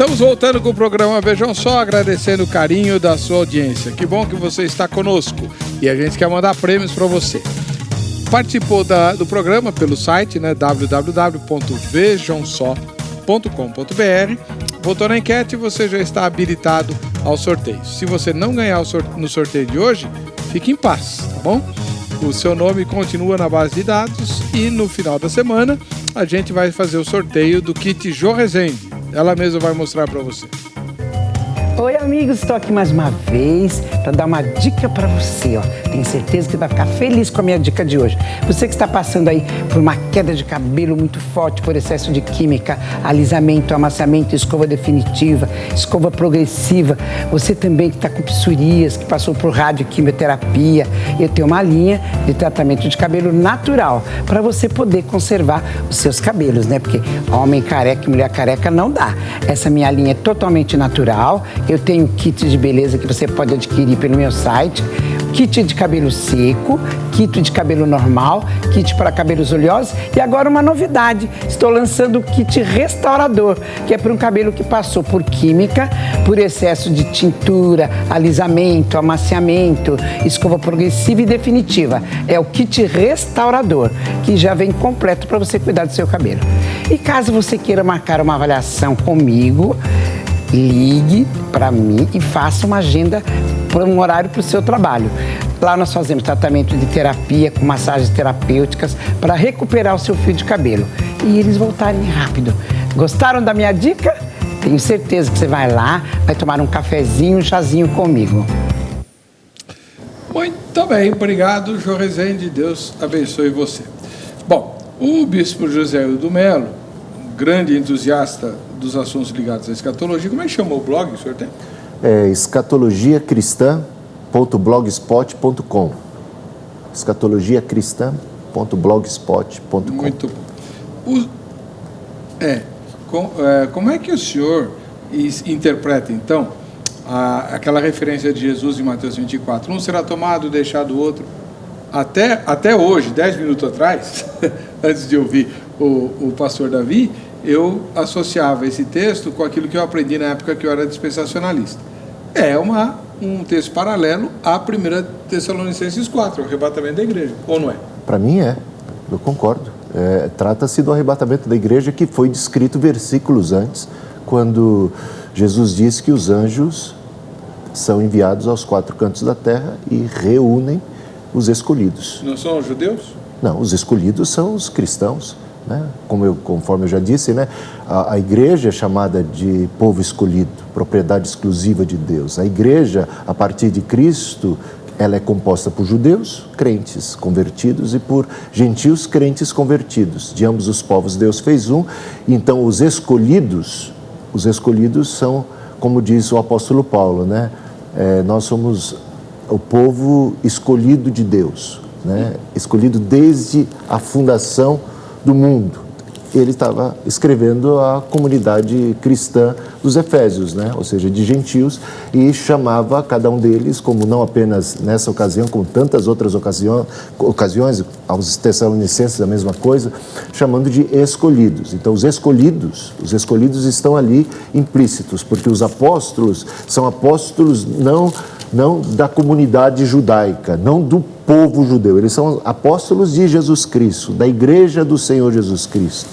Estamos voltando com o programa Vejam Só, agradecendo o carinho da sua audiência. Que bom que você está conosco e a gente quer mandar prêmios para você. Participou do programa pelo site, né, www.vejansó.com.br. Votou na enquete e você já está habilitado ao sorteio. Se você não ganhar no sorteio de hoje, fique em paz, tá bom? O seu nome continua na base de dados e no final da semana a gente vai fazer o sorteio do kit Jô Rezende. Ela mesma vai mostrar para você. Oi, amigos, estou aqui mais uma vez para dar uma dica para você, ó. Tenho certeza que vai ficar feliz com a minha dica de hoje. Você que está passando aí por uma queda de cabelo muito forte, por excesso de química, alisamento, amaciamento, escova definitiva, escova progressiva. Você também que está com psoríase, que passou por radioquimioterapia. Eu tenho uma linha de tratamento de cabelo natural para você poder conservar os seus cabelos, né? Porque homem careca e mulher careca não dá. Essa minha linha é totalmente natural. Eu tenho kit de beleza que você pode adquirir pelo meu site, kit de cabelo seco, kit de cabelo normal, kit para cabelos oleosos e agora uma novidade, estou lançando o kit restaurador, que é para um cabelo que passou por química, por excesso de tintura, alisamento, amaciamento, escova progressiva e definitiva. É o kit restaurador, que já vem completo para você cuidar do seu cabelo. E caso você queira marcar uma avaliação comigo, ligue para mim e faça uma agenda para um horário para o seu trabalho. Lá nós fazemos tratamento de terapia com massagens terapêuticas para recuperar o seu fio de cabelo e eles voltarem rápido. Gostaram da minha dica? Tenho certeza que você vai lá, vai tomar um cafezinho, um chazinho comigo. Muito bem, obrigado, Jô Rezende. Deus abençoe você. Bom, o bispo José do Melo, grande entusiasta dos assuntos ligados à escatologia. Como é que chamou o blog, o senhor tem? É escatologiacristã.blogspot.com. escatologiacristã.blogspot.com. Muito bom. Como é que o senhor interpreta, então, aquela referência de Jesus em Mateus 24? Um será tomado, deixado o outro. Até hoje, 10 minutos atrás, antes de ouvir o pastor Davi, eu associava esse texto com aquilo que eu aprendi na época que eu era dispensacionalista. É um texto paralelo à 1 Tessalonicenses 4, o arrebatamento da igreja, ou não é? Para mim eu concordo. Trata-se do arrebatamento da igreja que foi descrito versículos antes, quando Jesus disse que os anjos são enviados aos 4 cantos da terra e reúnem os escolhidos. Não são os judeus? Não, os escolhidos são os cristãos. Né? Conforme eu já disse, né? A igreja é chamada de povo escolhido, propriedade exclusiva de Deus. A igreja, a partir de Cristo, ela é composta por judeus, crentes convertidos, e por gentios, crentes convertidos. De ambos os povos Deus fez um. Então os escolhidos são, como diz o apóstolo Paulo, né? Nós somos o povo escolhido de Deus, né? Escolhido desde a fundação do mundo. Ele estava escrevendo a comunidade cristã dos Efésios, né? Ou seja, de gentios, e chamava cada um deles, como não apenas nessa ocasião, como tantas outras ocasiões, aos Tessalonicenses a mesma coisa, chamando de escolhidos. Então os escolhidos estão ali implícitos, porque os apóstolos são apóstolos não da comunidade judaica, não do povo judeu. Eles são apóstolos de Jesus Cristo, da igreja do Senhor Jesus Cristo.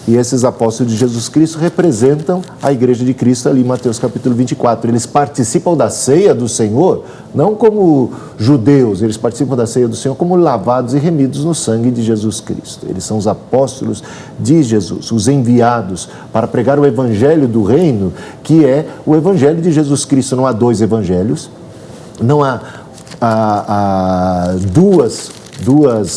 E esses apóstolos de Jesus Cristo representam a igreja de Cristo ali em Mateus capítulo 24. Eles participam da ceia do Senhor, não como judeus, eles participam da ceia do Senhor como lavados e remidos no sangue de Jesus Cristo. Eles são os apóstolos de Jesus, os enviados para pregar o evangelho do reino, que é o evangelho de Jesus Cristo. Não há 2 evangelhos, não há duas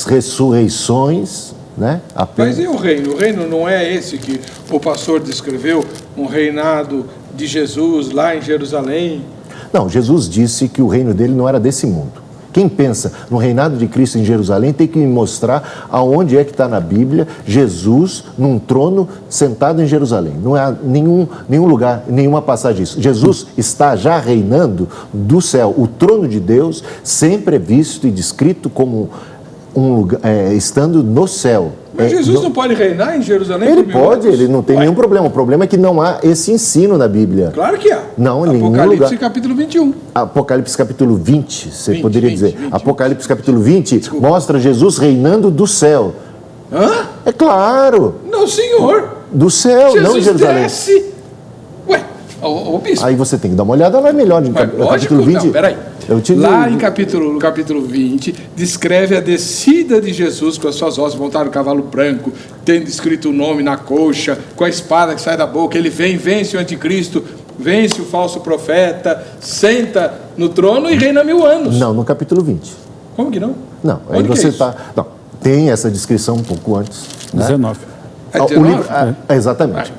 ressurreições, né? Mas e o reino? O reino não é esse que o pastor descreveu, um reinado de Jesus lá em Jerusalém? Não, Jesus disse que o reino dele não era desse mundo. Quem pensa no reinado de Cristo em Jerusalém tem que me mostrar aonde é que está na Bíblia Jesus num trono sentado em Jerusalém. Não há nenhum lugar, nenhuma passagem disso. Jesus está já reinando do céu. O trono de Deus sempre é visto e descrito como um lugar, estando no céu. Mas Jesus não pode reinar em Jerusalém? Ele por 1000 pode, anos? ele não tem nenhum problema. O problema é que não há esse ensino na Bíblia. Claro que há. Não, em nenhum Apocalipse lugar. capítulo 21. Apocalipse capítulo 20, você 20, poderia 20, dizer. 20. Apocalipse capítulo 20 mostra Jesus reinando do céu. Hã? É claro, Não, senhor. do céu, não em Jesus Jerusalém. desce. Ué, ô bispo. Aí você tem que dar uma olhada lá melhor. Mas lógico, capítulo 20. não, peraí. Eu te Lá digo- no capítulo 20, descreve a descida de Jesus com as suas hostes montado no cavalo branco, tendo escrito o nome na coxa, com a espada que sai da boca. Ele vem, vence o anticristo, vence o falso profeta, senta no trono e reina 1000 anos. Não, no capítulo 20. Como que não? Não, aí Onde que é você isso? está. Não, tem essa descrição um pouco antes. Né? 19. É O 19? livro, exatamente.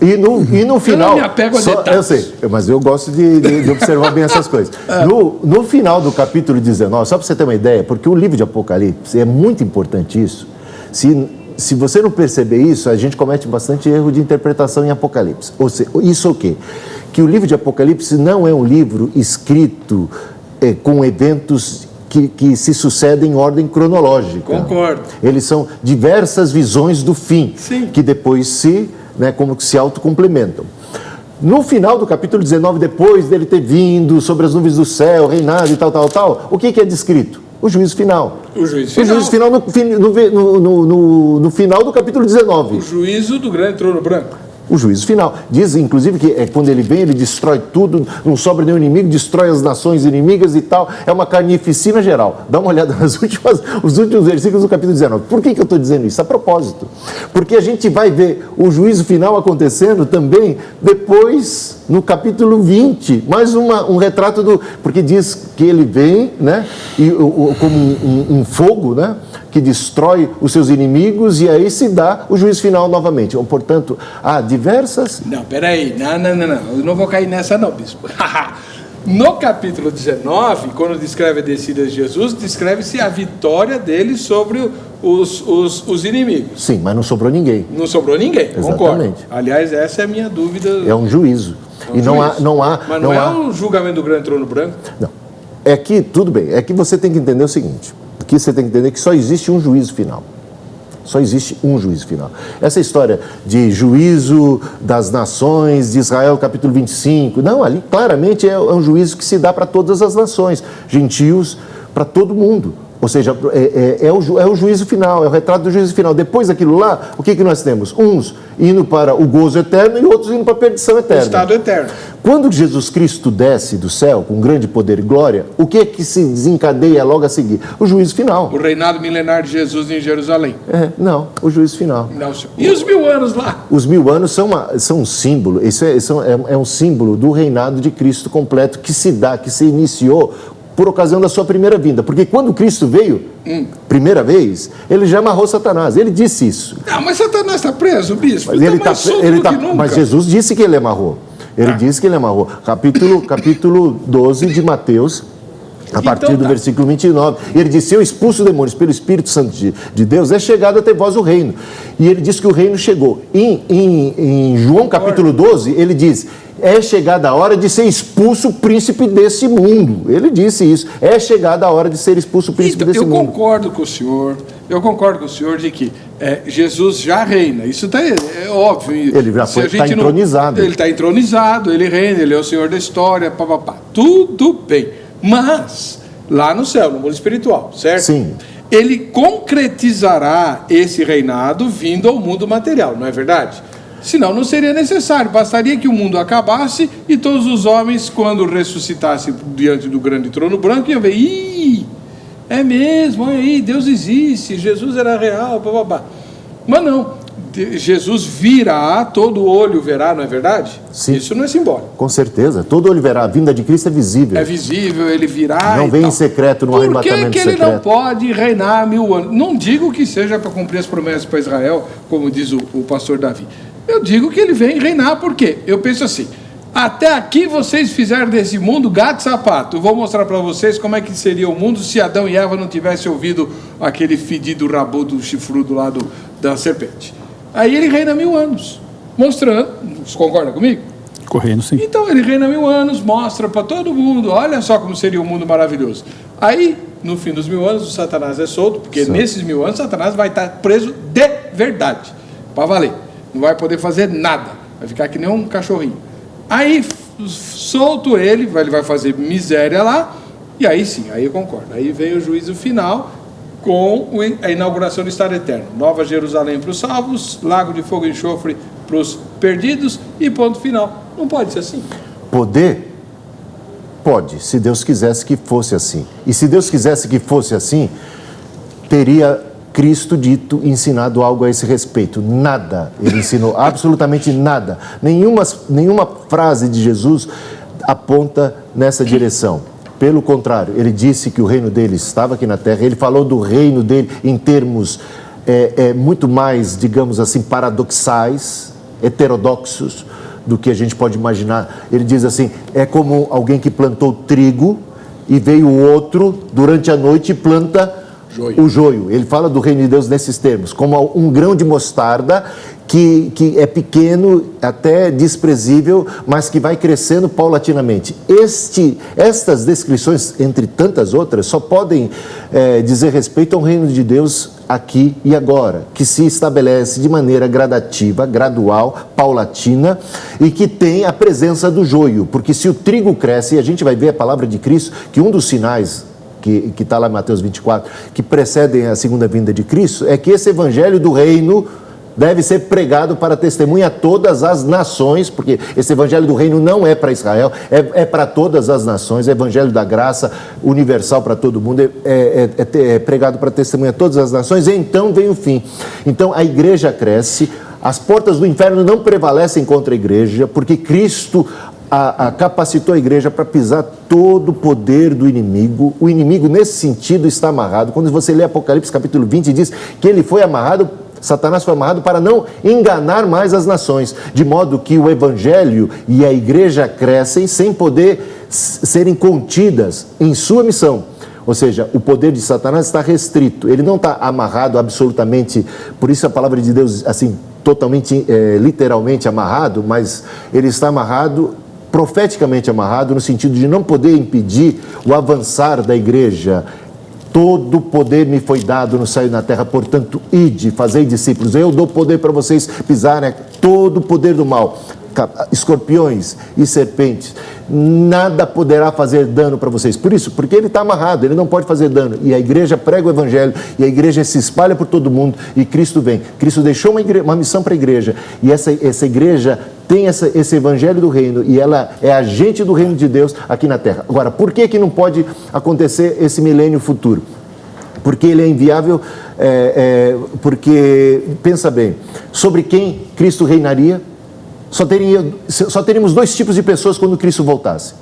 E no final. me apego a detalhes. Eu sei, mas eu gosto de observar bem essas coisas. No final do capítulo 19, só para você ter uma ideia, porque o livro de Apocalipse é muito importante isso. Se você não perceber isso, a gente comete bastante erro de interpretação em Apocalipse. Ou seja, isso o quê? Que o livro de Apocalipse não é um livro escrito com eventos que se sucedem em ordem cronológica. Concordo. Eles são diversas visões do fim, Sim. que depois como que se autocomplementam. No final do capítulo 19, depois dele ter vindo sobre as nuvens do céu, reinado e tal, o que é descrito? O juízo final. O juízo O juízo final no final do capítulo 19. O juízo do grande trono branco. O juízo final. Diz, inclusive, que quando ele vem, ele destrói tudo, não sobra nenhum inimigo, destrói as nações inimigas e tal. É uma carnificina geral. Dá uma olhada os últimos versículos do capítulo 19. Por que eu estou dizendo isso? A propósito. Porque a gente vai ver o juízo final acontecendo também depois, no capítulo 20. Mais um retrato do... Porque diz que ele vem, né? Como um fogo, né? Que destrói os seus inimigos e aí se dá o juízo final novamente. Então, portanto, há diversas... Não, peraí. Não. Eu não vou cair nessa não, bispo. No capítulo 19, quando descreve a descida de Jesus, descreve-se a vitória dele sobre os inimigos. Sim, mas não sobrou ninguém. Não sobrou ninguém, concordo. Exatamente. Aliás, essa é a minha dúvida. É um juízo. É um E não juízo. há... Mas não é o julgamento do grande trono branco? Não. É que, tudo bem, é que você tem que entender o seguinte. Aqui você tem que entender que só existe um juízo final. Só existe um juízo final. Essa história de juízo das nações de Israel, capítulo 25, não, ali claramente é um juízo que se dá para todas as nações, gentios, para todo mundo. Ou seja, é o juízo final, é o retrato do juízo final. Depois daquilo lá, o que nós temos? Uns indo para o gozo eterno e outros indo para a perdição O eterna. estado eterno. Quando Jesus Cristo desce do céu com grande poder e glória, o que é que se desencadeia logo a seguir? O juízo final. O reinado milenar de Jesus em Jerusalém. Não, o juízo final. Não, senhor. E os 1000 anos lá? Os 1000 anos são um símbolo, é um símbolo do reinado de Cristo completo que se iniciou por ocasião da sua primeira vinda. Porque quando Cristo veio, primeira vez, ele já amarrou Satanás. Ele disse isso. Não, mas Satanás está preso, bispo. Mas, Ele está mais solto do que nunca. mas Jesus disse que ele amarrou. Ele disse que ele amarrou. Capítulo 12 de Mateus, a partir do versículo 29. Ele disse: eu expulso demônios pelo Espírito Santo de Deus, é chegado até vós o reino. E ele disse que o reino chegou. Em João capítulo 12, ele diz: é chegada a hora de ser expulso o príncipe desse mundo. Ele disse isso. É chegada a hora de ser expulso o príncipe desse mundo. Eu concordo com o senhor de que Jesus já reina. Isso é óbvio. Ele já está entronizado. Ele está entronizado, ele reina, ele é o senhor da história, papapá. Tudo bem. Mas, lá no céu, no mundo espiritual, certo? Sim. Ele concretizará esse reinado vindo ao mundo material, não é verdade? Senão não seria necessário, bastaria que o mundo acabasse e todos os homens, quando ressuscitassem diante do grande trono branco, iam ver: ih, é mesmo, olha aí, Deus existe, Jesus era real, bababá. Mas não, Jesus virá, todo olho verá, não é verdade? Sim. Isso não é simbólico. Com certeza, todo olho verá, a vinda de Cristo é visível. É visível, ele virá. Não vem em secreto, no arrebatamento Por que ele secreto. não pode reinar 1000 anos? Não digo que seja para cumprir as promessas para Israel, como diz o pastor Davi. Eu digo que ele vem reinar, por quê? Eu penso assim: até aqui vocês fizeram desse mundo gato e sapato. Eu vou mostrar para vocês como é que seria o mundo se Adão e Eva não tivessem ouvido aquele fedido rabudo chifrudo lá da serpente. Aí ele reina 1000 anos, mostrando. Você concorda comigo? Correndo, sim. Então ele reina 1000 anos, mostra para todo mundo: olha só como seria um mundo maravilhoso. Aí, no fim dos 1000 anos, o Satanás é solto, porque nesses 1000 anos Satanás vai estar preso de verdade, para valer. Não vai poder fazer nada, vai ficar que nem um cachorrinho. Aí solto ele vai fazer miséria lá, e aí sim, aí eu concordo. Aí vem o juízo final com a inauguração do Estado Eterno. Nova Jerusalém para os salvos, lago de fogo e enxofre para os perdidos e ponto final. Não pode ser assim. Poder? Pode, se Deus quisesse que fosse assim. E se Deus quisesse que fosse assim, teria Cristo dito, ensinado algo a esse respeito. Nada. Ele ensinou absolutamente nada. Nenhuma frase de Jesus aponta nessa direção. Pelo contrário, ele disse que o reino dele estava aqui na terra. Ele falou do reino dele em termos muito mais, digamos assim, paradoxais, heterodoxos, do que a gente pode imaginar. Ele diz assim, é como alguém que plantou trigo e veio outro durante a noite e planta o joio. Ele fala do reino de Deus nesses termos, como um grão de mostarda que é pequeno, até desprezível, mas que vai crescendo paulatinamente. Estas descrições, entre tantas outras, só podem dizer respeito ao reino de Deus aqui e agora, que se estabelece de maneira gradativa, gradual, paulatina, e que tem a presença do joio, porque se o trigo cresce, e a gente vai ver a palavra de Cristo, que um dos sinais que está lá em Mateus 24, que precedem a segunda vinda de Cristo, é que esse evangelho do reino deve ser pregado para testemunha a todas as nações, porque esse evangelho do reino não é para Israel, é para todas as nações, é evangelho da graça universal para todo mundo, é pregado para testemunha a todas as nações, e então vem o fim. Então a igreja cresce, as portas do inferno não prevalecem contra a igreja, porque Cristo capacitou a igreja para pisar todo o poder do inimigo. O inimigo, nesse sentido, está amarrado. Quando você lê Apocalipse capítulo 20, diz que ele foi amarrado, Satanás foi amarrado para não enganar mais as nações, de modo que o evangelho e a igreja crescem sem poder serem contidas em sua missão. Ou seja, o poder de Satanás está restrito, ele não está amarrado absolutamente, por isso a palavra de Deus, assim, totalmente, literalmente amarrado, mas ele está amarrado, profeticamente amarrado, no sentido de não poder impedir o avançar da igreja. Todo o poder me foi dado no céu e na terra, portanto, ide, fazei discípulos. Eu dou poder para vocês pisarem todo o poder do mal, escorpiões e serpentes. Nada poderá fazer dano para vocês. Por isso, porque ele está amarrado, ele não pode fazer dano. E a igreja prega o evangelho, e a igreja se espalha por todo mundo, e Cristo vem. Cristo deixou uma missão para a igreja, e essa igreja tem esse evangelho do reino, e ela é agente do reino de Deus aqui na terra. Agora, por que não pode acontecer esse milênio futuro? Porque ele é inviável, porque, pensa bem, sobre quem Cristo reinaria? Só teríamos dois tipos de pessoas quando Cristo voltasse: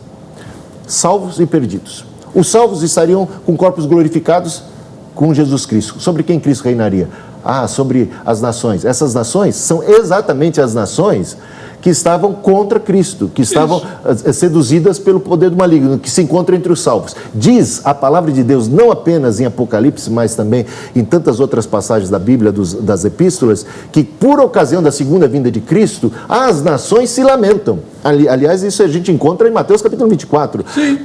salvos e perdidos. Os salvos estariam com corpos glorificados com Jesus Cristo. Sobre quem Cristo reinaria? Sobre as nações. Essas nações são exatamente as nações que estavam contra Cristo, que estavam seduzidas pelo poder do maligno, que se encontram entre os salvos. Diz a palavra de Deus, não apenas em Apocalipse, mas também em tantas outras passagens da Bíblia, das epístolas, que por ocasião da segunda vinda de Cristo, as nações se lamentam. Aliás, isso a gente encontra em Mateus capítulo 24. Sim.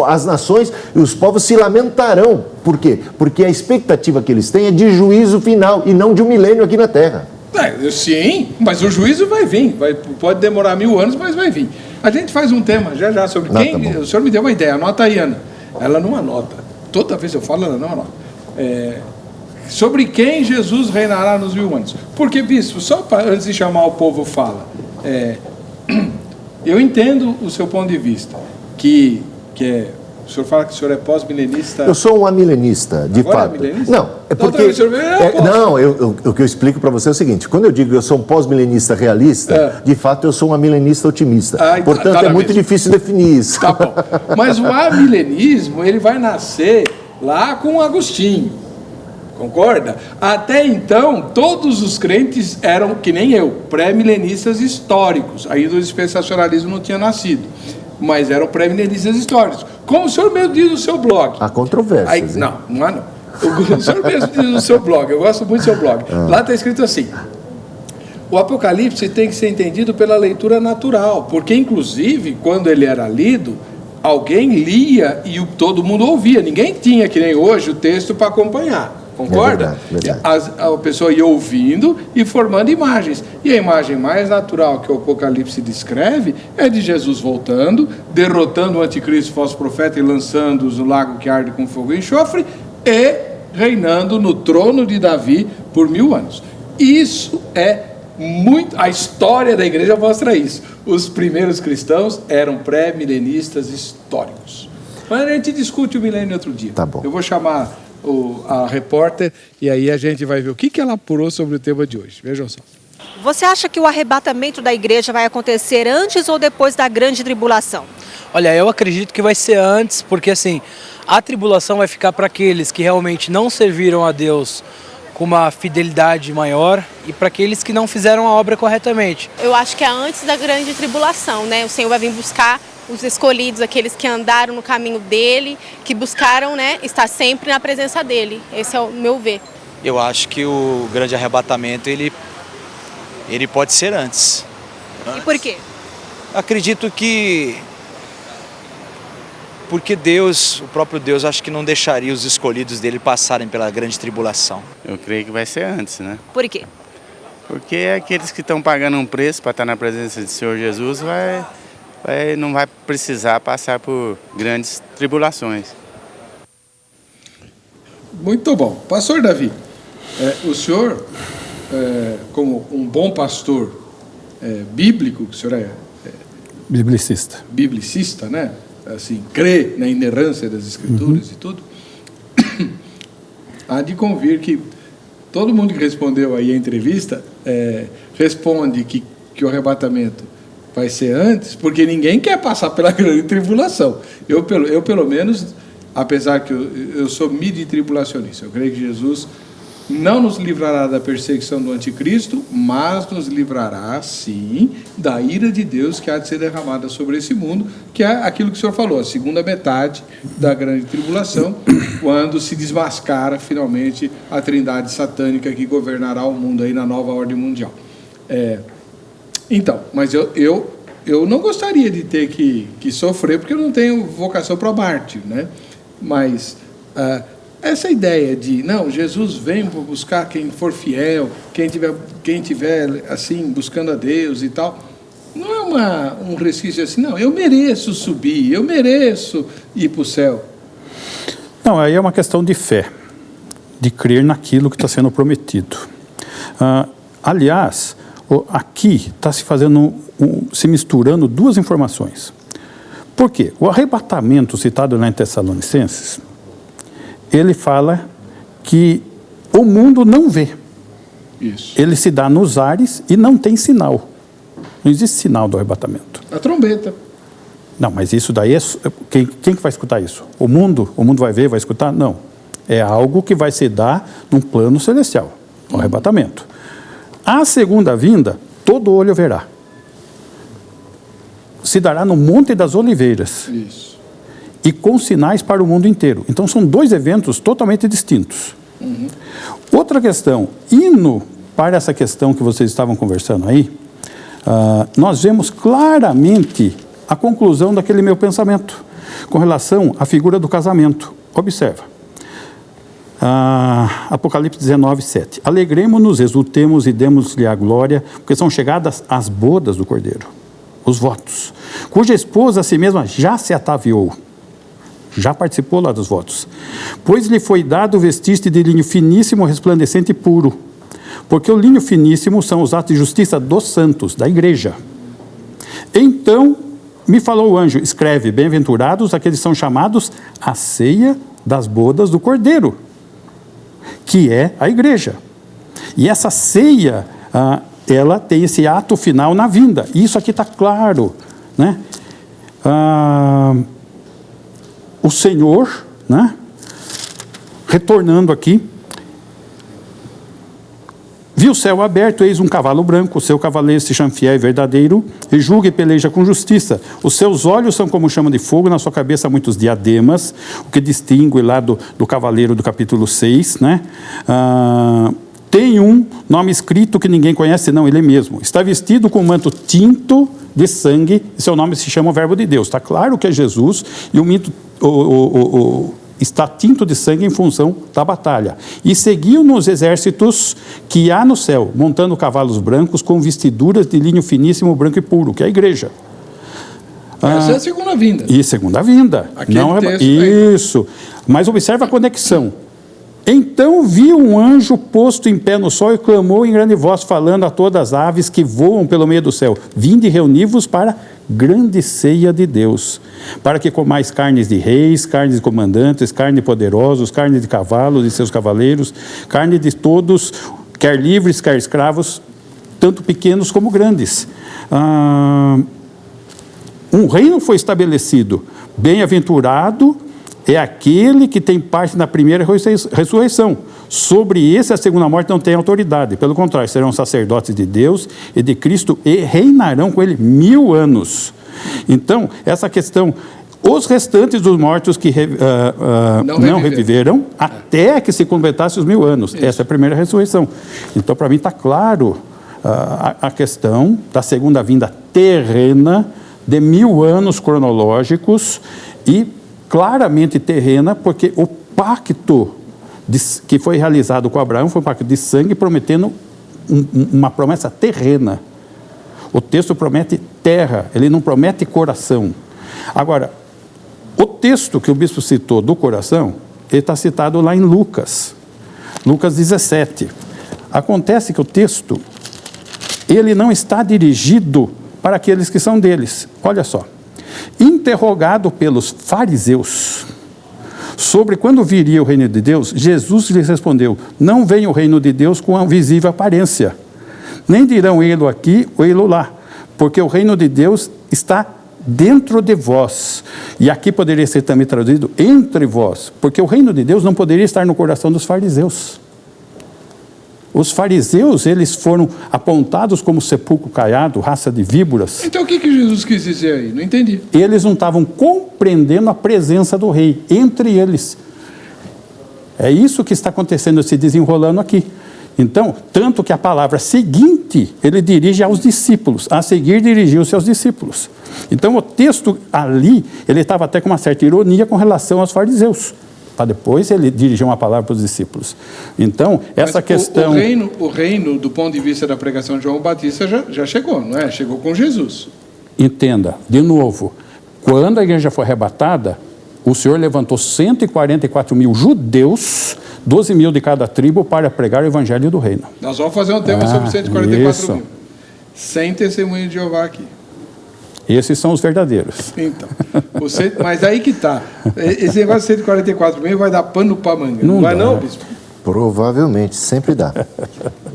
As nações e os povos se lamentarão. Por quê? Porque a expectativa que eles têm é de juízo final e não de um milênio aqui na terra. Sim, mas o juízo vai vir, pode demorar 1000 anos, mas vai vir. A gente faz um tema já sobre quem. Tá, o senhor me deu uma ideia, anota aí, Ana. Ela não anota. Toda vez que eu falo, ela não anota. Sobre quem Jesus reinará nos 1000 anos. Porque, bispo, antes de chamar o povo, fala. Eu entendo o seu ponto de vista, que o senhor fala que o senhor é pós-milenista. Eu sou um amilenista, de Agora fato. É milenista? Não, é porque. O que eu explico para você é o seguinte: quando eu digo que eu sou um pós-milenista realista, de fato eu sou um amilenista otimista. Portanto, é muito difícil definir isso. Tá bom. Mas o amilenismo, ele vai nascer lá com Agostinho. Concorda? Até então, todos os crentes eram, que nem eu, pré-milenistas históricos. Ainda o dispensacionalismo não tinha nascido. Mas eram pré-milenistas históricos. Como o senhor mesmo diz no seu blog. Há controvérsias. Não há não. O senhor mesmo diz no seu blog, eu gosto muito do seu blog. Lá está escrito assim: o Apocalipse tem que ser entendido pela leitura natural, porque inclusive, quando ele era lido, alguém lia e todo mundo ouvia. Ninguém tinha, que nem hoje, o texto para acompanhar. Concorda? É verdade. A pessoa ia ouvindo e formando imagens. E a imagem mais natural que o Apocalipse descreve é de Jesus voltando, derrotando o anticristo falso profeta e lançando-os no lago que arde com fogo e enxofre, e reinando no trono de Davi por 1000 anos. Isso é muito... A história da igreja mostra isso. Os primeiros cristãos eram pré-milenistas históricos. Mas a gente discute o milênio outro dia. Tá bom. Eu vou chamar a repórter e aí a gente vai ver o que ela apurou sobre o tema de hoje. Vejam só. Você acha que o arrebatamento da igreja vai acontecer antes ou depois da grande tribulação? Olha, eu acredito que vai ser antes, porque assim, a tribulação vai ficar para aqueles que realmente não serviram a Deus com uma fidelidade maior e para aqueles que não fizeram a obra corretamente. Eu acho que é antes da grande tribulação, né? O Senhor vai vir buscar os escolhidos, aqueles que andaram no caminho dele, que buscaram, né, estar sempre na presença dele. Esse é o meu ver. Eu acho que o grande arrebatamento, ele pode ser antes. E por quê? Acredito que... Porque Deus, o próprio Deus, acho que não deixaria os escolhidos dele passarem pela grande tribulação. Eu creio que vai ser antes, né? Por quê? Porque aqueles que estão pagando um preço para estar na presença do Senhor Jesus não vai precisar passar por grandes tribulações. Muito bom. Pastor Davi, o senhor, como um bom pastor bíblico, o senhor é biblicista, né? Assim, crê na inerrância das Escrituras e tudo, há de convir que todo mundo que respondeu aí a entrevista responde que o arrebatamento vai ser antes, porque ninguém quer passar pela grande tribulação. Eu pelo menos, apesar que eu sou midi-tribulacionista, eu creio que Jesus não nos livrará da perseguição do anticristo, mas nos livrará, sim, da ira de Deus que há de ser derramada sobre esse mundo, que é aquilo que o senhor falou, a segunda metade da grande tribulação, quando se desmascara, finalmente, a trindade satânica que governará o mundo aí na nova ordem mundial. Então, mas eu não gostaria de ter que sofrer, porque eu não tenho vocação para mártir, né? Mas... essa ideia de, não, Jesus vem para buscar quem for fiel, quem tiver assim, buscando a Deus e tal, não é um resquício assim, não, eu mereço subir, eu mereço ir para o céu. Não, aí é uma questão de fé, de crer naquilo que está sendo prometido. Aliás, aqui está se fazendo, se misturando duas informações. Por quê? O arrebatamento citado lá em Tessalonicenses, ele fala que o mundo não vê. Isso. Ele se dá nos ares e não tem sinal. Não existe sinal do arrebatamento. A trombeta. Não, mas isso daí é... Quem que vai escutar isso? O mundo vai ver, vai escutar? Não. É algo que vai se dar num plano celestial, o arrebatamento. A segunda vinda, todo olho verá. Se dará no Monte das Oliveiras. Isso. E com sinais para o mundo inteiro. Então, são dois eventos totalmente distintos. Outra questão, indo para essa questão que vocês estavam conversando aí, nós vemos claramente a conclusão daquele meu pensamento, com relação à figura do casamento. Observa. Apocalipse 19, 7. Alegremo-nos, exultemos e demos-lhe a glória, porque são chegadas as bodas do Cordeiro, os votos, cuja esposa a si mesma já se ataviou. Já participou lá dos votos. Pois lhe foi dado vestir-se de linho finíssimo, resplandecente e puro. Porque o linho finíssimo são os atos de justiça dos santos, da igreja. Então me falou o anjo, escreve, bem-aventurados aqueles que são chamados à ceia das bodas do Cordeiro, que é a igreja. E essa ceia, ela tem esse ato final na vinda. Isso aqui está claro, né? O Senhor, né, retornando aqui, viu o céu aberto, eis um cavalo branco, o seu cavaleiro se chama fiel e verdadeiro, e julga e peleja com justiça. Os seus olhos são como chama de fogo, na sua cabeça há muitos diademas, o que distingue lá do cavaleiro do capítulo 6, né? Tem um nome escrito que ninguém conhece, não, ele mesmo. Está vestido com um manto tinto de sangue, e seu nome se chama o Verbo de Deus. Está claro que é Jesus, e está tinto de sangue em função da batalha. E seguiam-no os exércitos que há no céu, montando cavalos brancos com vestiduras de linho finíssimo, branco e puro, que é a igreja. Essa é a segunda vinda. E segunda vinda. Aquele Não texto isso. Mas observa a conexão. Então viu um anjo posto em pé no sol e clamou em grande voz, falando a todas as aves que voam pelo meio do céu: vinde e reuni-vos para grande ceia de Deus, para que comais carnes de reis, carnes de comandantes, carne de poderosos, carne de cavalos e seus cavaleiros, carne de todos, quer livres, quer escravos, tanto pequenos como grandes. Um reino foi estabelecido. Bem-aventurado é aquele que tem parte na primeira ressurreição. Sobre esse, a segunda morte não tem autoridade. Pelo contrário, serão sacerdotes de Deus e de Cristo e reinarão com ele 1000 anos. Então, essa questão... Os restantes dos mortos que não reviveram até que se completasse os 1000 anos. Isso. Essa é a primeira ressurreição. Então, para mim, está claro a questão da segunda vinda terrena de 1000 anos cronológicos e claramente terrena, porque o pacto que foi realizado com Abraão foi um pacto de sangue prometendo uma promessa terrena. O texto promete terra, ele não promete coração. Agora, o texto que o bispo citou do coração, ele está citado lá em Lucas 17. Acontece que o texto, ele não está dirigido para aqueles que são deles. Olha só. Interrogado pelos fariseus sobre quando viria o reino de Deus, Jesus lhes respondeu: não vem o reino de Deus com a visível aparência, nem dirão ele aqui ou ele lá, porque o reino de Deus está dentro de vós. E aqui poderia ser também traduzido entre vós, porque o reino de Deus não poderia estar no coração dos fariseus. Os fariseus, eles foram apontados como sepulcro caiado, raça de víboras. Então o que Jesus quis dizer aí? Não entendi. Eles não estavam compreendendo a presença do rei entre eles. É isso que está acontecendo, se desenrolando aqui. Então, tanto que a palavra seguinte, ele dirige aos discípulos. A seguir, dirigiu-se aos discípulos. Então, o texto ali, ele estava até com uma certa ironia com relação aos fariseus. Para depois ele dirigir uma palavra para os discípulos. Então, essa questão... O reino, do ponto de vista da pregação de João Batista, já chegou, não é? Chegou com Jesus. Entenda, de novo, quando a igreja foi arrebatada, o Senhor levantou 144 mil judeus, 12 mil de cada tribo, para pregar o evangelho do reino. Nós vamos fazer um tema sobre 144 mil. Sem testemunho de Jeová aqui. Esses são os verdadeiros. Então, mas aí que está. Esse negócio de 144 mil vai dar pano para manga. Não vai não, bispo? Provavelmente, sempre dá.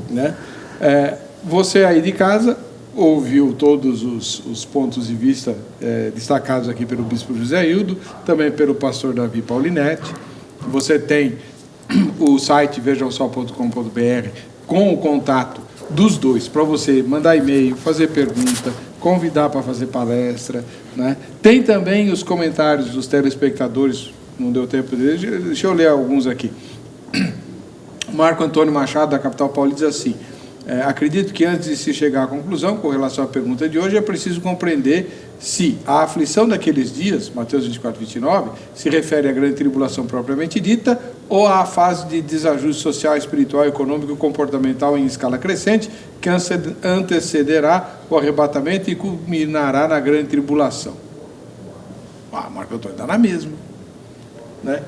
Né? Você aí de casa ouviu todos os pontos de vista destacados aqui pelo bispo José Hildo, também pelo pastor Davi Paulinetti. Você tem o site vejamsó.com.br com o contato dos dois, para você mandar e-mail, fazer pergunta, convidar para fazer palestra, né? Tem também os comentários dos telespectadores, não deu tempo de... Deixa eu ler alguns aqui. Marco Antônio Machado, da capital paulista, diz assim: acredito que antes de se chegar à conclusão com relação à pergunta de hoje, é preciso compreender se a aflição daqueles dias, Mateus 24, 29, se refere à grande tribulação propriamente dita ou à fase de desajuste social, espiritual, econômico e comportamental em escala crescente que antecederá o arrebatamento e culminará na grande tribulação. Marco Antônio está na mesma, né?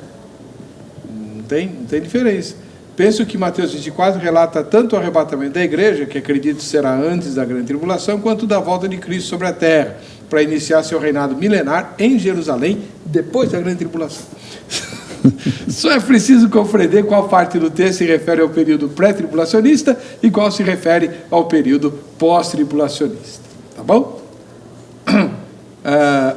Não tem diferença. Penso que Mateus 24 relata tanto o arrebatamento da igreja, que acredito será antes da grande tribulação, quanto da volta de Cristo sobre a terra, para iniciar seu reinado milenar em Jerusalém, depois da grande tribulação. Só é preciso compreender qual parte do texto se refere ao período pré-tribulacionista e qual se refere ao período pós-tribulacionista. Tá bom?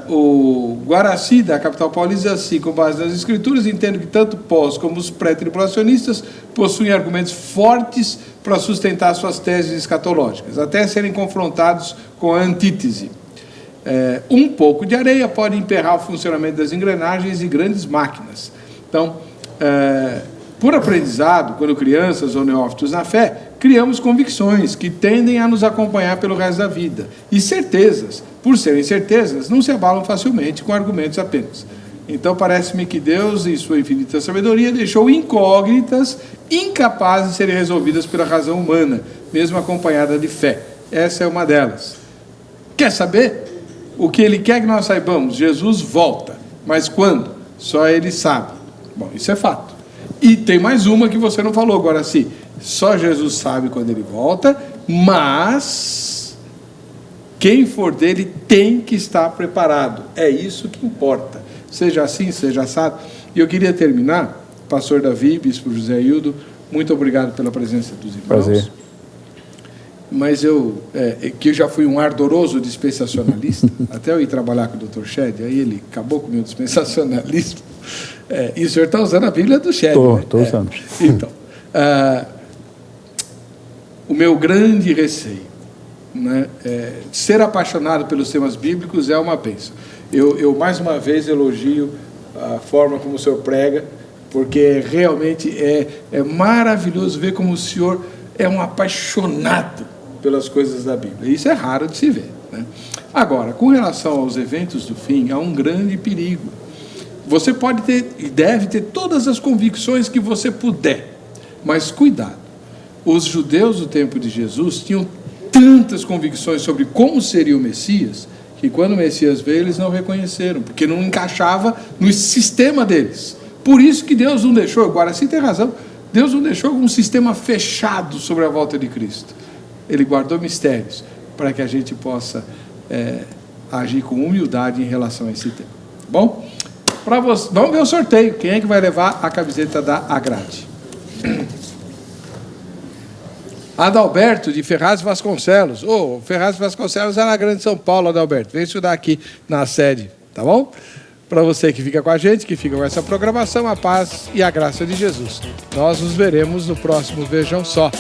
O Guaraci, da capital paulista, diz assim: com base nas escrituras, entendo que tanto pós como os pré-tribulacionistas possuem argumentos fortes para sustentar suas teses escatológicas, até serem confrontados com a antítese. Um pouco de areia pode emperrar o funcionamento das engrenagens e grandes máquinas. Então, por aprendizado, quando crianças ou neófitos na fé, criamos convicções que tendem a nos acompanhar pelo resto da vida. E certezas, por serem certezas, não se abalam facilmente com argumentos apenas. Então parece-me que Deus, em sua infinita sabedoria, deixou incógnitas incapazes de serem resolvidas pela razão humana, mesmo acompanhada de fé. Essa é uma delas. Quer saber? O que ele quer que nós saibamos? Jesus volta. Mas quando? Só ele sabe. Bom, isso é fato. E tem mais uma que você não falou agora, sim. Só Jesus sabe quando ele volta, mas quem for dele tem que estar preparado. É isso que importa. Seja assim, seja assado. E eu queria terminar, pastor Davi, bispo José Hildo, muito obrigado pela presença dos irmãos. Prazer. Mas que eu já fui um ardoroso dispensacionalista, até eu ir trabalhar com o Dr. Shed, aí ele acabou com o meu dispensacionalismo. E o senhor está usando a Bíblia do Shed. Estou usando. Então, o meu grande receio, né, ser apaixonado pelos temas bíblicos é uma bênção. Eu mais uma vez elogio a forma como o senhor prega, porque realmente é maravilhoso ver como o senhor é um apaixonado pelas coisas da Bíblia. Isso é raro de se ver, né? Agora, com relação aos eventos do fim, há um grande perigo. Você pode ter e deve ter todas as convicções que você puder, mas cuidado. Os judeus do tempo de Jesus tinham tantas convicções sobre como seria o Messias, que quando o Messias veio, eles não reconheceram, porque não encaixava no sistema deles. Por isso que Deus não deixou, agora sim tem razão, Deus não deixou um sistema fechado sobre a volta de Cristo. Ele guardou mistérios para que a gente possa agir com humildade em relação a esse tema. Bom, vamos ver o sorteio. Quem é que vai levar a camiseta da Agrade? Adalberto, de Ferraz Vasconcelos. Ferraz Vasconcelos é na Grande São Paulo, Adalberto. Vem estudar aqui na sede, tá bom? Para você que fica com a gente, que fica com essa programação, a paz e a graça de Jesus. Nós nos veremos no próximo Vejam Só.